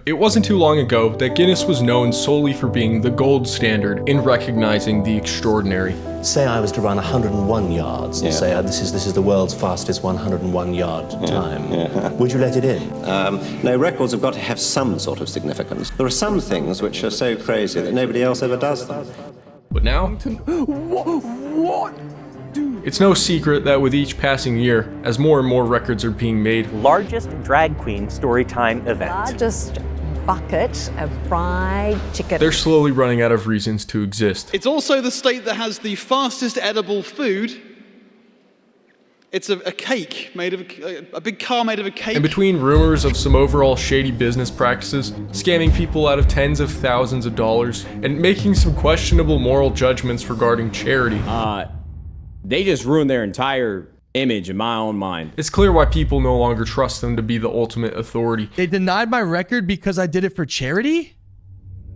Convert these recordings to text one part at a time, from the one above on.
It wasn't too long ago that Guinness was known solely for being the gold standard in recognizing the extraordinary. Say I was to run 101 yards and say this is the world's fastest 101 yard time. Would you let it in? No, records have got to have some sort of significance. There are some things which are so crazy that nobody else ever does them. But now, What? it's no secret that with each passing year, as more and more records are being made, largest drag queen storytime event. Largest bucket of fried chicken. they're slowly running out of reasons to exist. It's also the state that has the fastest edible food. It's a cake made of a big car made of a cake. And between rumors of some overall shady business practices, scamming people out of tens of thousands of dollars, and making some questionable moral judgments regarding charity, They just ruined their entire image in my own mind. it's clear why people no longer trust them to be the ultimate authority. They denied my record because I did it for charity?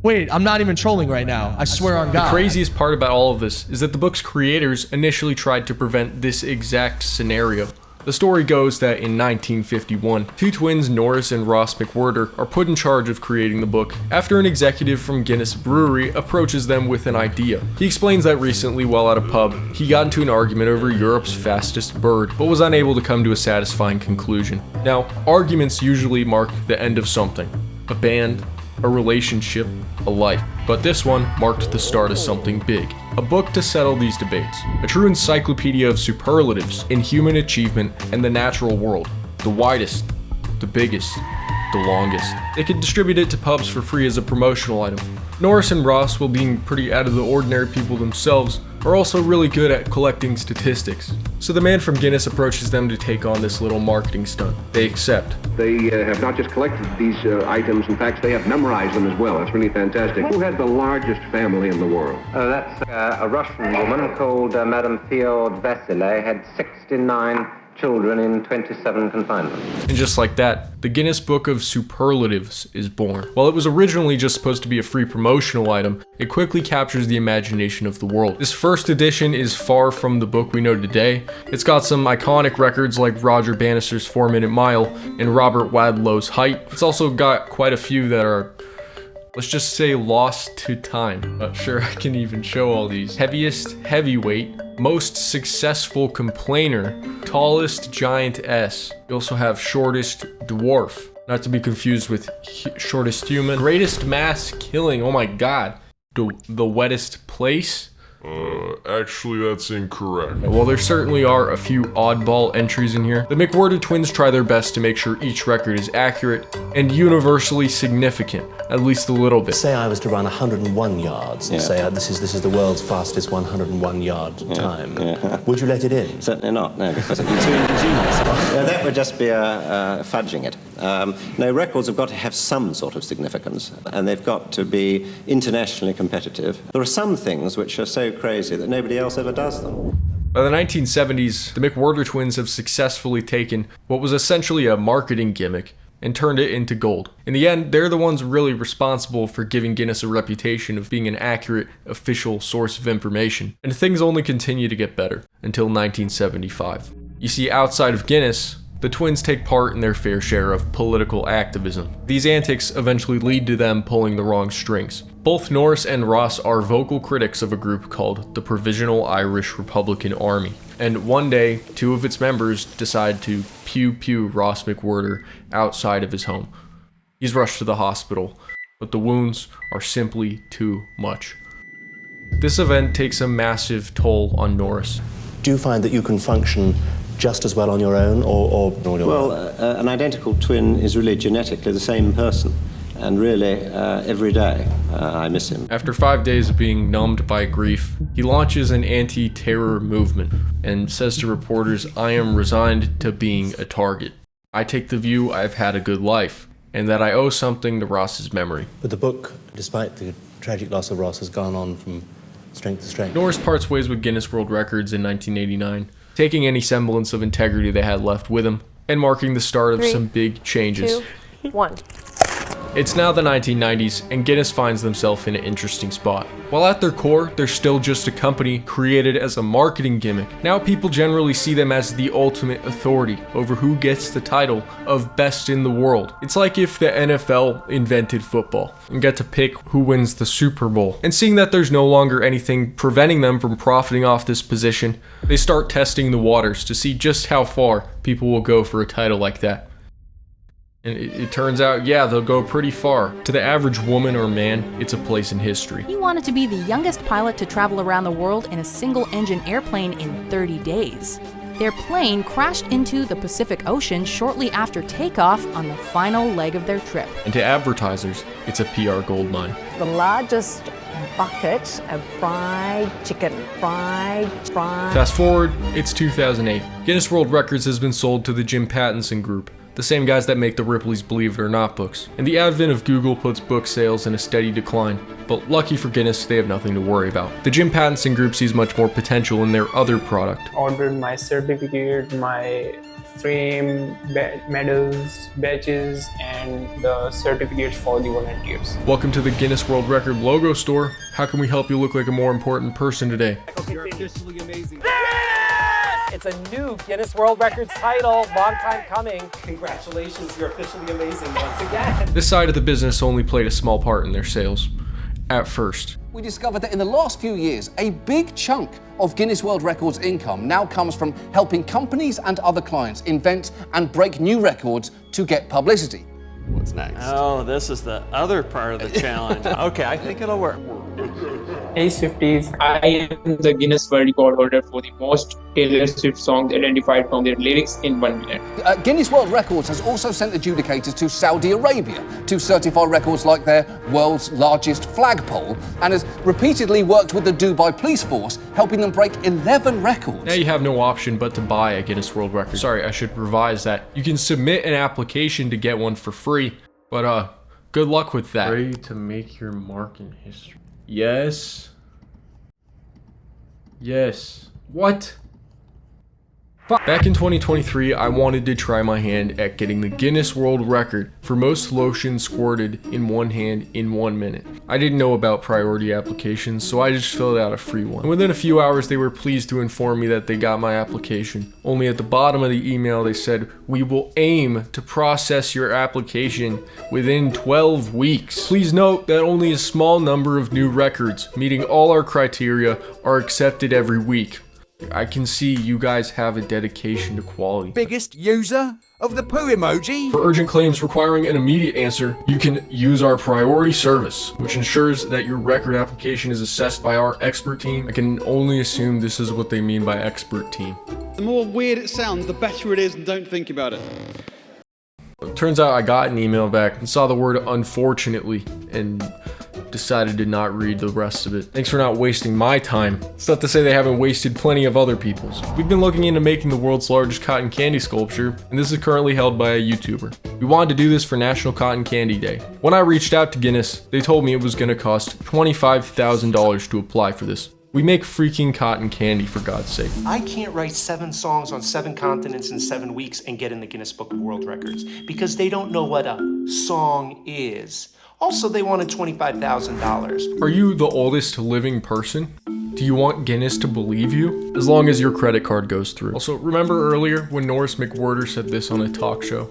Wait, I'm not even trolling right now. I swear on God. The craziest part about all of this is that the book's creators initially tried to prevent this exact scenario. The story goes that in 1951, two twins, Norris and Ross McWhirter, are put in charge of creating the book after an executive from Guinness Brewery approaches them with an idea. He explains that recently, while at a pub, he got into an argument over Europe's fastest bird, but was unable to come to a satisfying conclusion. Now, arguments usually mark the end of something. A band, a relationship, a life. But this one marked the start of something big. A book to settle these debates. A true encyclopedia of superlatives in human achievement and the natural world. The widest, the biggest, the longest. They could distribute it to pubs for free as a promotional item. Norris and Ross, while being pretty out of the ordinary people themselves, are also really good at collecting statistics. So the man from Guinness approaches them to take on this little marketing stunt. They accept. They have not just collected these items, in fact, they have memorized them as well. That's really fantastic. Who had the largest family in the world? That's a Russian woman called Madame Fyod Vasile, had 69 children in 27 confinements. And just like that, the Guinness Book of Superlatives is born. While it was originally just supposed to be a free promotional item, it quickly captures the imagination of the world. This first edition is far from the book we know today. It's got some iconic records like Roger Bannister's 4-Minute Mile and Robert Wadlow's Height. It's also got quite a few that are, let's just say, lost to time. Not sure I can even show all these. Heaviest heavyweight, most successful complainer, tallest giant S. You also have shortest dwarf, not to be confused with shortest human. Greatest mass killing, oh my god. The wettest place. Actually, that's incorrect. While there certainly are a few oddball entries in here, the McWhirter twins try their best to make sure each record is accurate and universally significant, at least a little bit. Say I was to run 101 yards and say this is the world's fastest 101 yard time. Would you let it in? Certainly not, no, because it'd be too ingenious. That would just be fudging it. No, records have got to have some sort of significance, and they've got to be internationally competitive. There are some things which are so crazy that nobody else ever does them. By the 1970s, the McWhirter twins have successfully taken what was essentially a marketing gimmick and turned it into gold. In the end, they're the ones really responsible for giving Guinness a reputation of being an accurate, official source of information. And things only continue to get better until 1975. You see, outside of Guinness, the twins take part in their fair share of political activism. These antics eventually lead to them pulling the wrong strings. Both Norris and Ross are vocal critics of a group called the Provisional Irish Republican Army. And one day, two of its members decide to pew Ross McWhirter outside of his home. He's rushed to the hospital, but the wounds are simply too much. This event takes a massive toll on Norris. Do you find that you can function just as well on your own, or Well, an identical twin is really genetically the same person. And really, every day, I miss him. After 5 days of being numbed by grief, he launches an anti-terror movement and says to reporters, "I am resigned to being a target. I take the view I've had a good life, and that I owe something to Ross's memory." But the book, despite the tragic loss of Ross, has gone on from strength to strength. Norris parts ways with Guinness World Records in 1989, taking any semblance of integrity they had left with him, and marking the start of some big changes. 2, 1. It's now the 1990s, and Guinness finds themselves in an interesting spot. While at their core, they're still just a company created as a marketing gimmick. Now people generally see them as the ultimate authority over who gets the title of best in the world. It's like if the NFL invented football and get to pick who wins the Super Bowl. And seeing that there's no longer anything preventing them from profiting off this position, they start testing the waters to see just how far people will go for a title like that. And it turns out, yeah, they'll go pretty far. To the average woman or man, it's a place in history. He wanted to be the youngest pilot to travel around the world in a single-engine airplane in 30 days. Their plane crashed into the Pacific Ocean shortly after takeoff on the final leg of their trip. And to advertisers, it's a PR goldmine. The largest bucket of fried chicken. Fried. Fast forward, it's 2008. Guinness World Records has been sold to the Jim Pattinson Group, the same guys that make the Ripley's Believe It or Not books. And the advent of Google puts book sales in a steady decline, but lucky for Guinness, they have nothing to worry about. The Jim Pattinson Group sees much more potential in their other product. Ordered my certificate, my frame, medals, badges, and the certificates for the volunteers. Welcome to the Guinness World Record logo store. How can we help you look like a more important person today? You're officially amazing. It's a new Guinness World Records title, long time coming. Congratulations, you're officially amazing once again. This side of the business only played a small part in their sales, at first. We discovered that in the last few years, a big chunk of Guinness World Records income now comes from helping companies and other clients invent and break new records to get publicity. What's next? Oh, this is the other part of the challenge. Okay, I think it'll work. Hey Swifties, I am the Guinness World Record holder for the most Taylor Swift songs identified from their lyrics in 1 minute. Guinness World Records has also sent adjudicators to Saudi Arabia to certify records like their world's largest flagpole, and has repeatedly worked with the Dubai police force, helping them break 11 records. Now you have no option but to buy a Guinness World Record. Sorry, I should revise that. You can submit an application to get one for free, but good luck with that. Ready to make your mark in history. Yes. Yes. What? Back in 2023, I wanted to try my hand at getting the Guinness World Record for most lotion squirted in one hand in 1 minute. I didn't know about priority applications, so I just filled out a free one. And within a few hours, they were pleased to inform me that they got my application. Only at the bottom of the email, they said, "We will aim to process your application within 12 weeks. Please note that only a small number of new records, meeting all our criteria, are accepted every week." I can see you guys have a dedication to quality. Biggest user of the poo emoji? For urgent claims requiring an immediate answer, you can use our priority service, which ensures that your record application is assessed by our expert team. I can only assume this is what they mean by expert team. The more weird it sounds, the better it is, and don't think about it. Turns out I got an email back and saw the word "unfortunately" and decided to not read the rest of it. Thanks for not wasting my time. It's not to say they haven't wasted plenty of other people's. We've been looking into making the world's largest cotton candy sculpture, and this is currently held by a YouTuber. We wanted to do this for National Cotton Candy Day. When I reached out to Guinness, they told me it was going to cost $25,000 to apply for this. We make freaking cotton candy, for God's sake. I can't write 7 songs on 7 continents in 7 weeks and get in the Guinness Book of World Records because they don't know what a song is. Also, they wanted $25,000. Are you the oldest living person? Do you want Guinness to believe you? As long as your credit card goes through. Also, remember earlier when Norris McWhorter said this on a talk show?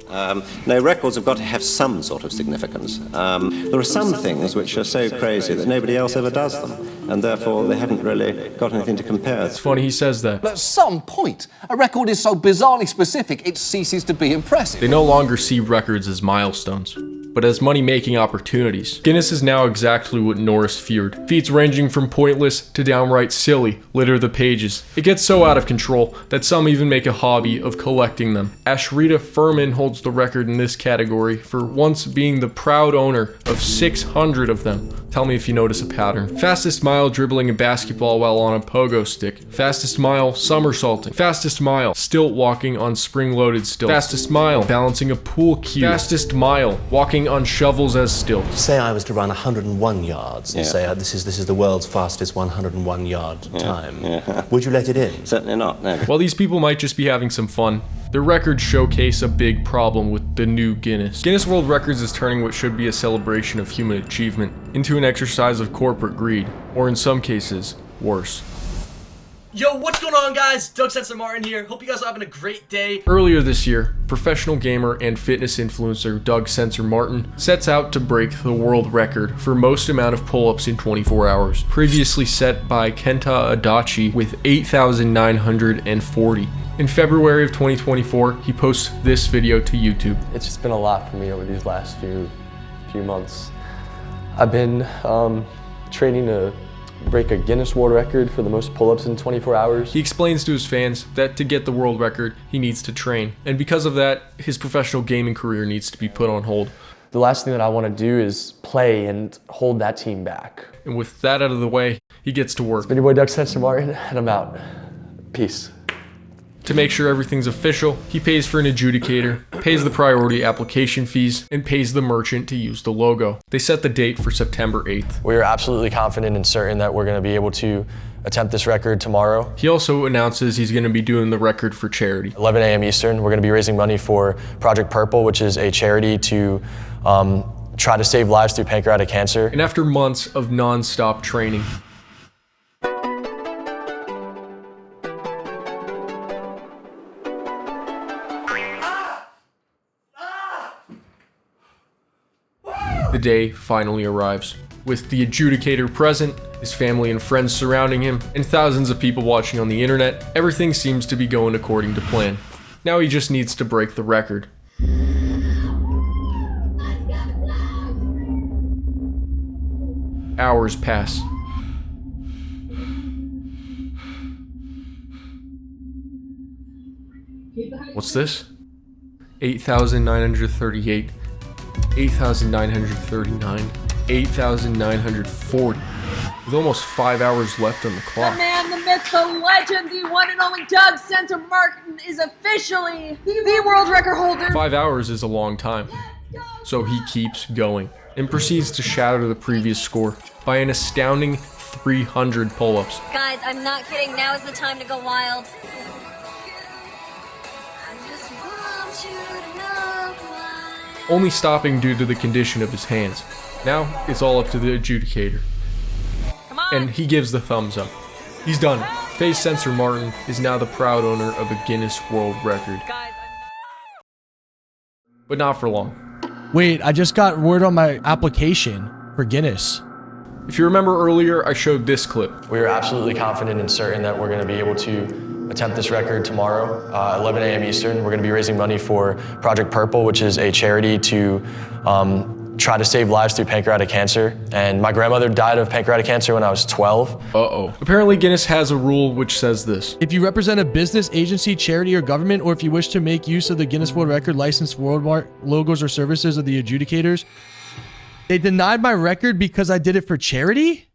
No, records have got to have some sort of significance. There are some things which are so crazy that nobody else ever does them, and therefore they haven't really got anything to compare. It's funny he says that. At some point, a record is so bizarrely specific it ceases to be impressive. They no longer see records as milestones, but as money-making opportunities. Guinness is now exactly what Norris feared. Feats ranging from pointless to downright silly litter the pages. It gets so out of control that some even make a hobby of collecting them. Ashrita Furman holds the record in this category for once being the proud owner of 600 of them. Tell me if you notice a pattern. Fastest mile dribbling a basketball while on a pogo stick. Fastest mile somersaulting. Fastest mile stilt walking on spring-loaded stilts. Fastest mile balancing a pool cue. Fastest mile walking on shovels as stilts. Say I was to run 101 yards and say this is the world's fastest 101 yard time. Would you let it in? Certainly not, no. While these people might just be having some fun, their records showcase a big problem with the new Guinness. Guinness World Records is turning what should be a celebration of human achievement into an exercise of corporate greed, or in some cases, worse. Yo, what's going on, guys? Doug Censor Martin here. Hope you guys are having a great day. Earlier this year, professional gamer and fitness influencer Doug Censor Martin sets out to break the world record for most amount of pull-ups in 24 hours, previously set by Kenta Adachi with 8,940. In February of 2024, he posts this video to YouTube. It's just been a lot for me over these last few months. I've been training to break a Guinness World Record for the most pull-ups in 24 hours. He explains to his fans that to get the world record, he needs to train. And because of that, his professional gaming career needs to be put on hold. The last thing that I want to do is play and hold that team back. And with that out of the way, he gets to work. It's been your boy Doug Censor Martin, and I'm out. Peace. To make sure everything's official, he pays for an adjudicator, pays the priority application fees, and pays the merchant to use the logo. They set the date for September 8th. We are absolutely confident and certain that we're going to be able to attempt this record tomorrow. He also announces he's going to be doing the record for charity. 11 a.m. Eastern, we're going to be raising money for Project Purple, which is a charity to try to save lives through pancreatic cancer. And after months of non-stop training, the day finally arrives. With the adjudicator present, his family and friends surrounding him, and thousands of people watching on the internet, everything seems to be going according to plan. Now he just needs to break the record. Hours pass. What's this? 8,938. 8,939, 8,940, with almost 5 hours left on the clock. The man, the myth, the legend, the one and only Doug Censor Martin is officially the world record holder. 5 hours is a long time, so he keeps going and proceeds to shatter the previous score by an astounding 300 pull-ups. Guys, I'm not kidding. Now is the time to go wild. Only stopping due to the condition of his hands. Now, it's all up to the adjudicator. And he gives the thumbs up. He's done it. Faze Censor Martin is now the proud owner of a Guinness World Record. But not for long. Wait, I just got word on my application for Guinness. If you remember earlier, I showed this clip. We are absolutely confident and certain that we're going to be able to attempt this record tomorrow, 11 a.m. Eastern. We're going to be raising money for Project Purple, which is a charity to try to save lives through pancreatic cancer. And my grandmother died of pancreatic cancer when I was 12. Uh-oh. Apparently Guinness has a rule which says this. If you represent a business, agency, charity, or government, or if you wish to make use of the Guinness World Record licensed worldwide logos or services of the adjudicators, they denied my record because I did it for charity?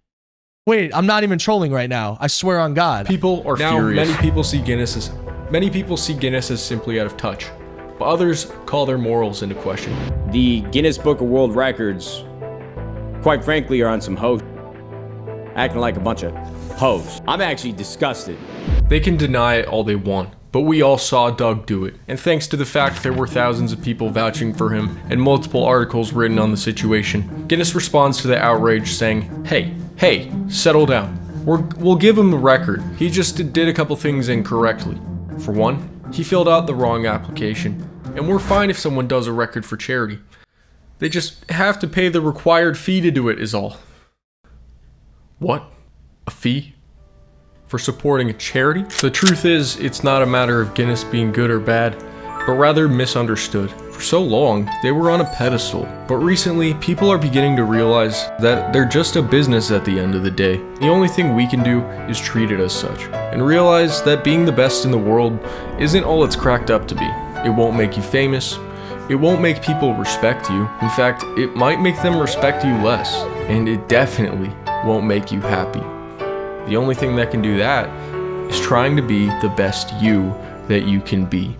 Wait, I'm not even trolling right now. I swear on God. People are now, furious. Many people see Guinness as simply out of touch, but others call their morals into question. The Guinness Book of World Records, quite frankly, are on some hoes. Acting like a bunch of hoes. I'm actually disgusted. They can deny it all they want, but we all saw Doug do it. And thanks to the fact there were thousands of people vouching for him and multiple articles written on the situation, Guinness responds to the outrage saying, Hey, settle down. We'll give him the record. He just did a couple things incorrectly. For one, he filled out the wrong application, and we're fine if someone does a record for charity. They just have to pay the required fee to do it is all. What? A fee? For supporting a charity? The truth is, it's not a matter of Guinness being good or bad, but rather misunderstood. For so long, they were on a pedestal, but recently, people are beginning to realize that they're just a business at the end of the day. The only thing we can do is treat it as such, and realize that being the best in the world isn't all it's cracked up to be. It won't make you famous, it won't make people respect you. In fact, it might make them respect you less, and it definitely won't make you happy. The only thing that can do that is trying to be the best you that you can be.